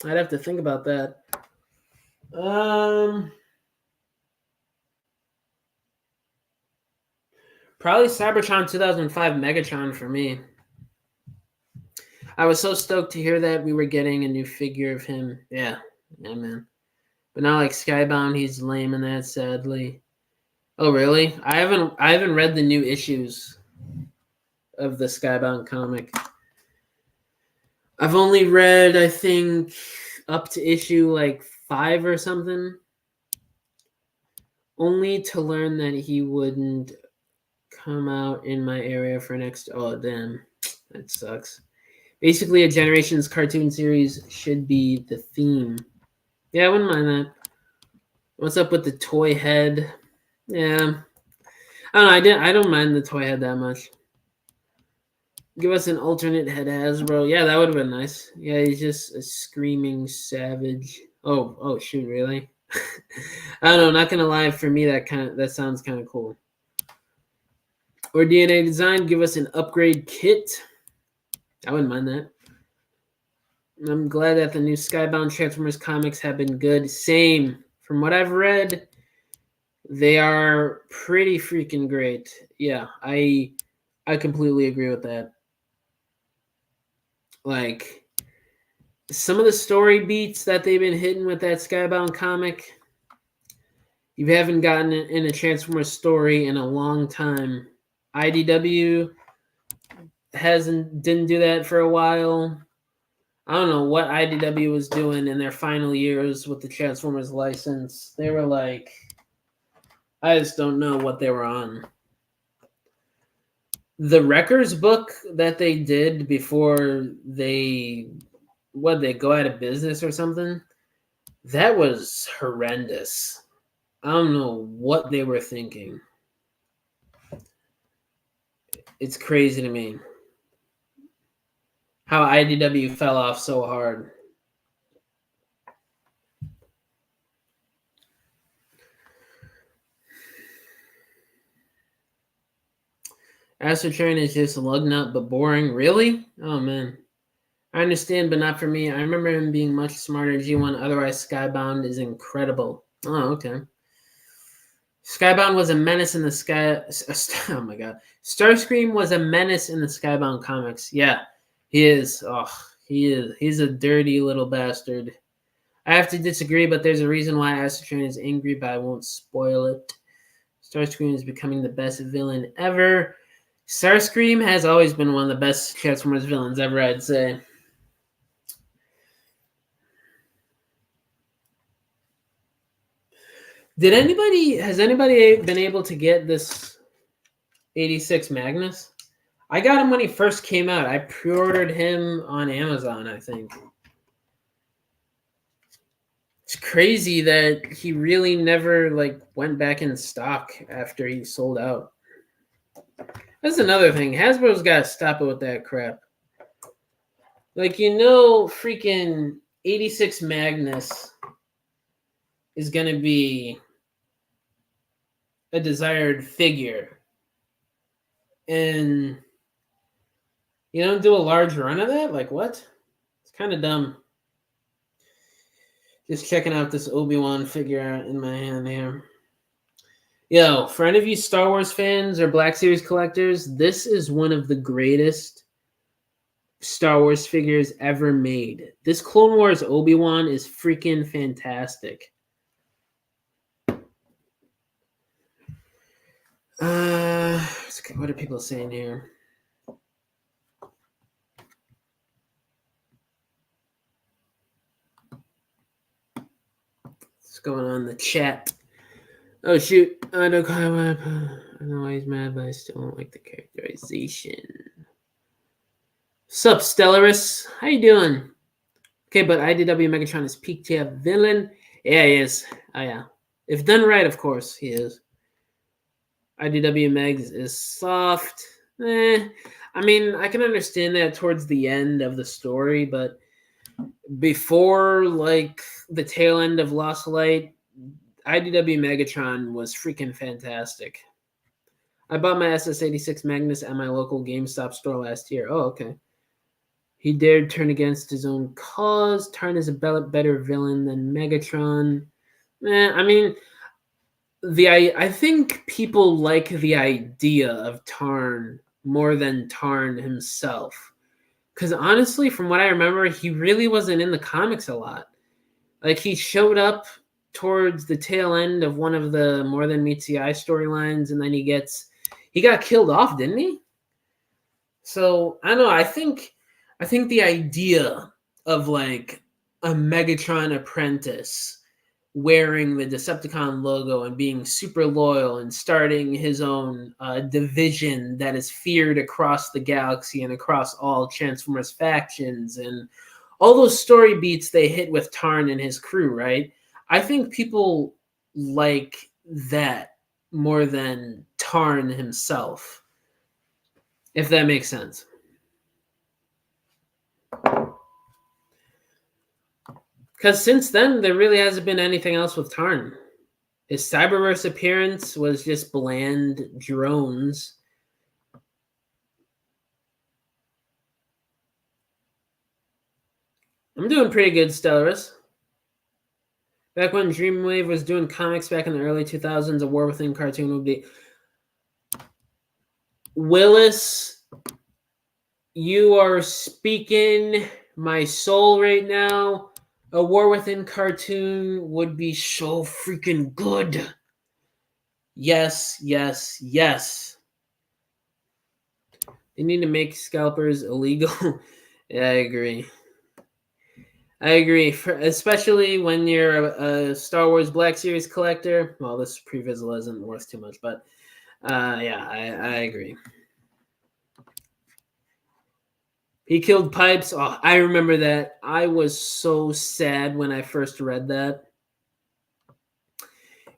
[SPEAKER 1] I'd have to think about that. Probably Cybertron 2005 Megatron for me. I was so stoked to hear that we were getting a new figure of him. Yeah, man. But now, like Skybound, he's lame in that, sadly. Oh, really? I haven't read the new issues of the Skybound comic. I've only read, I think, up to issue like 5 or something, only to learn that he wouldn't come out in my area for next. Oh, damn, that sucks. Basically, a Generations cartoon series should be the theme. Yeah, I wouldn't mind that. What's up with the toy head? Yeah, I don't know. I don't mind the toy head that much. Give us an alternate head Hasbro. Yeah, that would have been nice. Yeah, he's just a screaming savage. Oh, shoot, really? I don't know. Not gonna lie, for me that sounds kind of cool. Or DNA design. Give us an upgrade kit. I wouldn't mind that. I'm glad that the new Skybound Transformers comics have been good. Same. From what I've read, they are pretty freaking great. Yeah, I completely agree with that. Like, some of the story beats that they've been hitting with that Skybound comic, you haven't gotten it in a Transformers story in a long time. IDW didn't do that for a while. I don't know what IDW was doing in their final years with the Transformers license. They were like, I just don't know what they were on. The Wreckers book that they did before they go out of business or something, that was horrendous. I don't know what they were thinking. It's crazy to me how IDW fell off so hard. Astro Train is just lug nut but boring. Really? Oh man. I understand, but not for me. I remember him being much smarter than G1. Otherwise, Skybound is incredible. Oh, okay. Skybound was a menace in the sky. Oh my god. Starscream was a menace in the Skybound comics. Yeah, he is. Oh, he is. He's a dirty little bastard. I have to disagree, but there's a reason why Astro Train is angry, but I won't spoil it. Starscream is becoming the best villain ever. Starscream has always been one of the best Transformers villains ever, I'd say. Has anybody been able to get this 86 Magnus? I got him when he first came out. I pre-ordered him on Amazon, I think. It's crazy that he really never went back in stock after he sold out. That's another thing. Hasbro's got to stop it with that crap. Freaking 86 Magnus is going to be a desired figure. And you don't do a large run of that? Like, what? It's kind of dumb. Just checking out this Obi-Wan figure in my hand here. Yo, for any of you Star Wars fans or Black Series collectors, this is one of the greatest Star Wars figures ever made. This Clone Wars Obi-Wan is freaking fantastic. What are people saying here? What's going on in the chat? Oh shoot! I know why he's mad, but I still don't like the characterization. Sup, Stellaris? How you doing? Okay, but IDW Megatron is peak tier villain. Yeah, he is. Oh yeah. If done right, of course, he is. IDW Megs is soft. I mean, I can understand that towards the end of the story, but before the tail end of Lost Light, IDW Megatron was freaking fantastic. I bought my SS86 Magnus at my local GameStop store last year. Oh, okay. He dared turn against his own cause. Tarn is a better villain than Megatron. I mean, I think people like the idea of Tarn more than Tarn himself. Because honestly, from what I remember, he really wasn't in the comics a lot. He showed up towards the tail end of one of the More Than Meets the Eye storylines, and then he got killed off, didn't he? So I don't know. I think the idea of like a Megatron apprentice wearing the Decepticon logo and being super loyal and starting his own division that is feared across the galaxy and across all Transformers factions and all those story beats they hit with Tarn and his crew, right? I think people like that more than Tarn himself, if that makes sense. Because since then, there really hasn't been anything else with Tarn. His Cyberverse appearance was just bland drones. I'm doing pretty good, Stellaris. Back when Dreamwave was doing comics back in the early 2000s, a War Within cartoon would be... Willis, you are speaking my soul right now. A War Within cartoon would be so freaking good. Yes, yes, yes. They need to make scalpers illegal. Yeah, I agree. I agree, especially when you're a Star Wars Black Series collector. Well, this Previsal isn't worth too much, but yeah, I agree. He killed Pipes. Oh, I remember that. I was so sad when I first read that.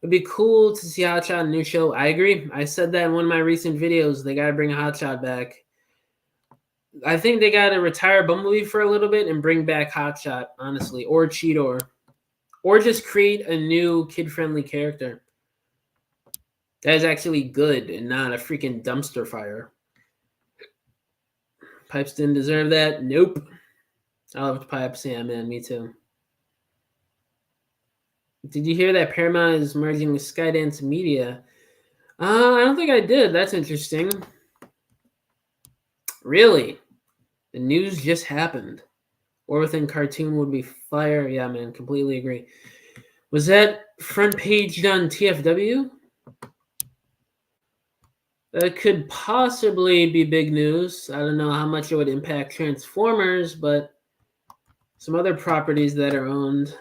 [SPEAKER 1] It'd be cool to see Hotshot in a new show. I agree. I said that in one of my recent videos. They got to bring Hotshot back. I think they got to retire Bumblebee for a little bit and bring back Hotshot, honestly, or Cheetor, or just create a new kid-friendly character that is actually good and not a freaking dumpster fire. Pipes didn't deserve that. Nope. I loved Pipes. Yeah, man, me too. Did you hear that Paramount is merging with Skydance Media? I don't think I did. That's interesting. Really? The news just happened. Or Within cartoon would be fire. Yeah, man, completely agree. Was that front page on TFW? That could possibly be big news. I don't know how much it would impact Transformers, but some other properties that are owned,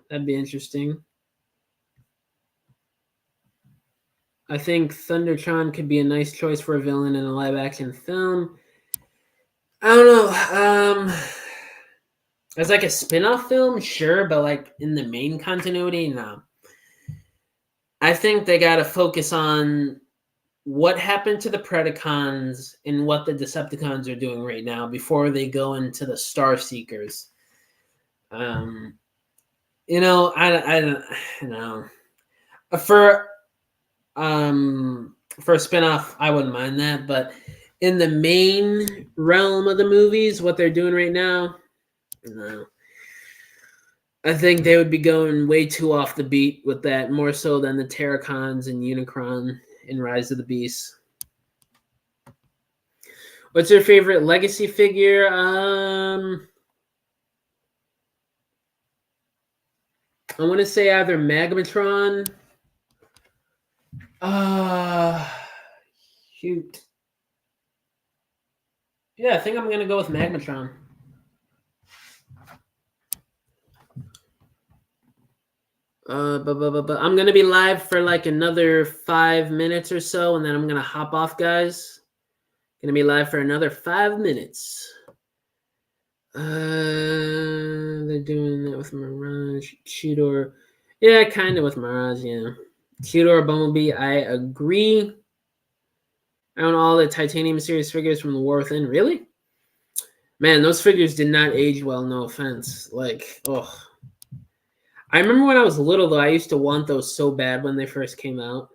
[SPEAKER 1] that'd be interesting. I think Thundertron could be a nice choice for a villain in a live-action film. I don't know. As like a spin-off film, sure, but like in the main continuity, no. I think they got to focus on what happened to the Predacons and what the Decepticons are doing right now before they go into the Star Seekers. You know, I don't know. For a spinoff, I wouldn't mind that, but in the main realm of the movies, what they're doing right now, no. I think they would be going way too off the beat with that, more so than the Terracons and Unicron in Rise of the Beast. What's your favorite Legacy figure? I want to say either Magmatron. Shoot. Yeah, I think I'm gonna go with Magmatron. But I'm gonna be live for like another 5 minutes or so, and then I'm gonna hop off, guys. Gonna be live for another 5 minutes. They're doing that with Mirage, Cheetor. Yeah, kind of with Mirage, yeah. Cheetor, Bumblebee, I agree. I own all the Titanium series figures from the War Within. Really? Man, those figures did not age well, no offense. Like, oh. I remember when I was little, though, I used to want those so bad when they first came out.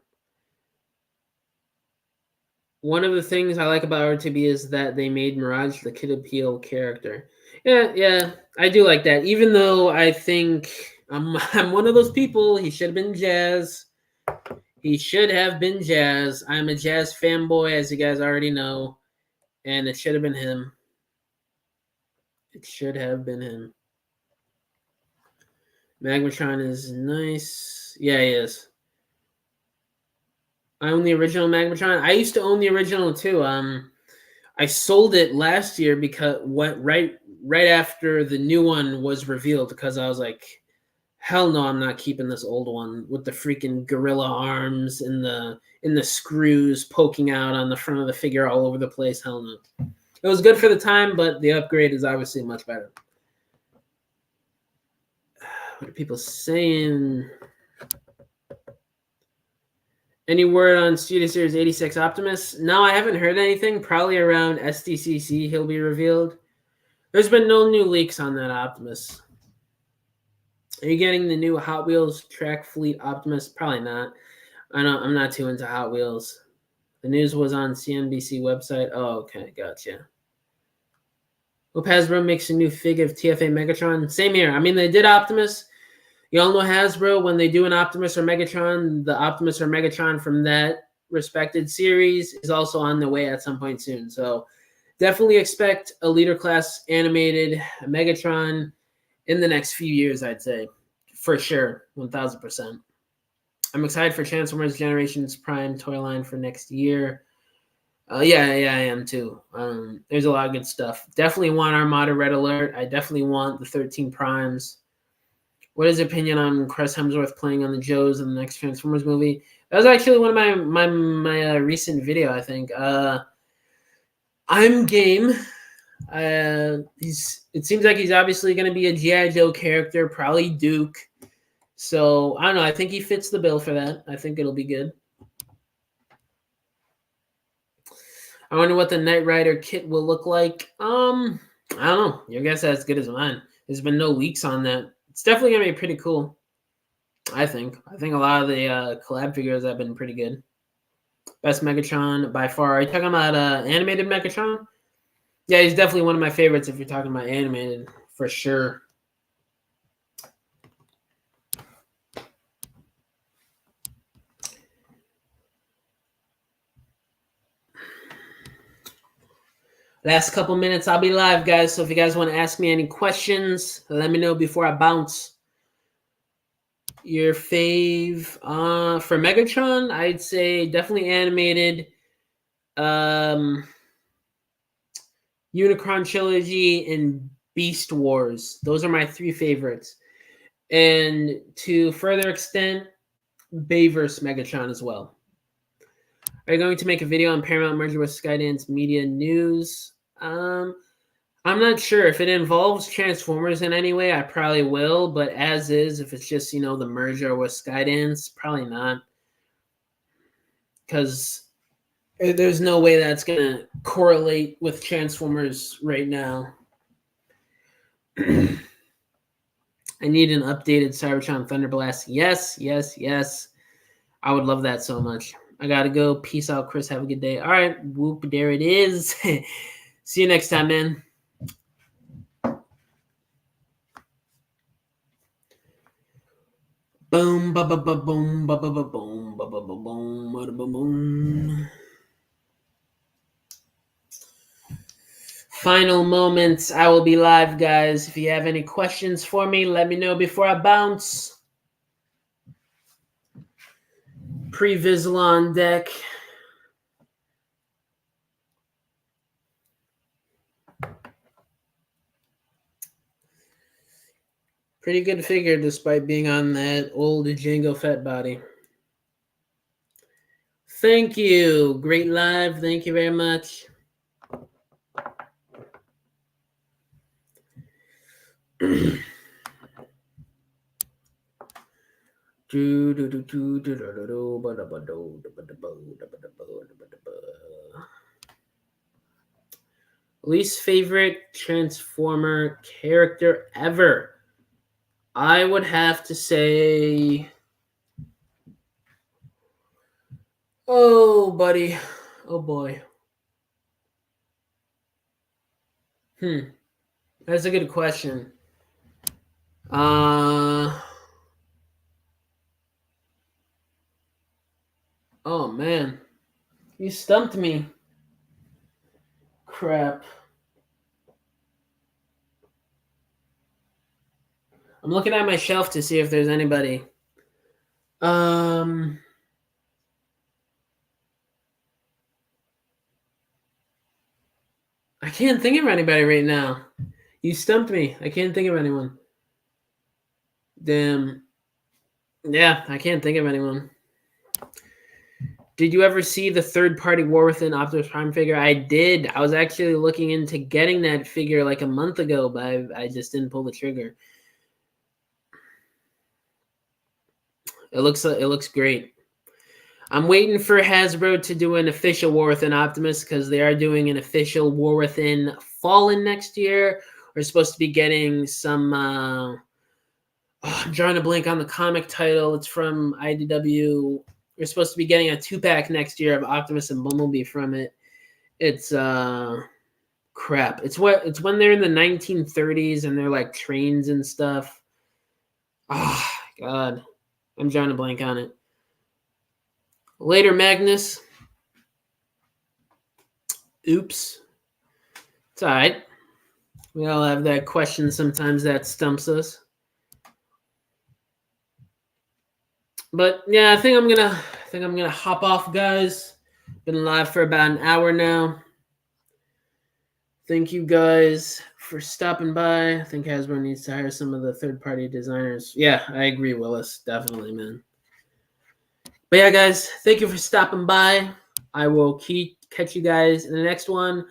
[SPEAKER 1] One of the things I like about RTB is that they made Mirage the Kid Appeal character. Yeah, I do like that. Even though I think I'm one of those people, he should have been Jazz. He should have been Jazz. I'm a Jazz fanboy, as you guys already know. And it should have been him. It should have been him. Magmatron is nice. Yeah, he is. I own the original Magmatron. I used to own the original too. I sold it last year because what right after the new one was revealed because I was like, hell no, I'm not keeping this old one with the freaking gorilla arms and the screws poking out on the front of the figure all over the place. Hell no. It was good for the time, but the upgrade is obviously much better. What are people saying? Any word on Studio Series 86 Optimus? No, I haven't heard anything. Probably around SDCC he'll be revealed. There's been no new leaks on that Optimus. Are you getting the new Hot Wheels Track Fleet Optimus? Probably not. I'm not too into Hot Wheels. The news was on CNBC website. Oh, okay, gotcha. Hope Hasbro makes a new fig of TFA Megatron. Same here. I mean, they did Optimus. You all know Hasbro, when they do an Optimus or Megatron, the Optimus or Megatron from that respected series is also on the way at some point soon. So definitely expect a leader class animated Megatron in the next few years, I'd say. For sure, 1000%. I'm excited for Transformers Generations Prime toy line for next year. Yeah, I am too. There's a lot of good stuff. Definitely want Armada Red Alert. I definitely want the 13 Primes. What is your opinion on Chris Hemsworth playing on the Joes in the next Transformers movie? That was actually one of my recent video, I think. I'm game. It seems like he's obviously going to be a G.I. Joe character, probably Duke. So I don't know. I think he fits the bill for that. I think it'll be good. I wonder what the Knight Rider kit will look like. I don't know. Your guess is as good as mine. There's been no leaks on that. It's definitely gonna be pretty cool. I think. I think a lot of the collab figures have been pretty good. Best Megatron by far. Are you talking about animated Megatron? Yeah, he's definitely one of my favorites if you're talking about animated, for sure. Last couple minutes, I'll be live, guys. So if you guys want to ask me any questions, let me know before I bounce. Your fave for Megatron, I'd say definitely animated. Unicron Trilogy and Beast Wars. Those are my three favorites. And to further extent, Bayverse Megatron as well. Are you going to make a video on Paramount merger with Skydance Media News? I'm not sure. If it involves Transformers in any way, I probably will. But as is, if it's just, the merger with Skydance, probably not. Because there's no way that's going to correlate with Transformers right now. I need an updated Cybertron Thunderblast. Yes. I would love that so much. I gotta go. Peace out, Chris. Have a good day. All right. Whoop. There it is. See you next time, man. Boom, ba ba ba boom, ba ba ba boom, ba ba ba boom, ba ba boom. Final moments. I will be live, guys. If you have any questions for me, let me know before I bounce. Pre-Visual on deck. Pretty good figure despite being on that old Django Fett body. Thank you. Great live. Thank you very much. Least favorite Transformer character ever? I would have to say, oh, buddy. Oh, boy. That's a good question. Oh, man. You stumped me. Crap. I'm looking at my shelf to see if there's anybody. I can't think of anybody right now. You stumped me. I can't think of anyone. Damn. Yeah, I can't think of anyone. Did you ever see the third-party War Within Optimus Prime figure? I did. I was actually looking into getting that figure like a month ago, but I just didn't pull the trigger. It looks great. I'm waiting for Hasbro to do an official War Within Optimus because they are doing an official War Within Fallen next year. We're supposed to be getting some. I'm drawing a blank on the comic title. It's from IDW. We're supposed to be getting a 2-pack next year of Optimus and Bumblebee from it. It's crap. It's when they're in the 1930s and they're like trains and stuff. Oh God, I'm drawing a blank on it. Later, Magnus. Oops. It's all right. We all have that question sometimes that stumps us. But yeah, I think I'm gonna hop off, guys. Been live for about an hour now. Thank you guys for stopping by. I think Hasbro needs to hire some of the third-party designers. Yeah, I agree, Willis. Definitely, man. But yeah, guys, thank you for stopping by. I will catch you guys in the next one.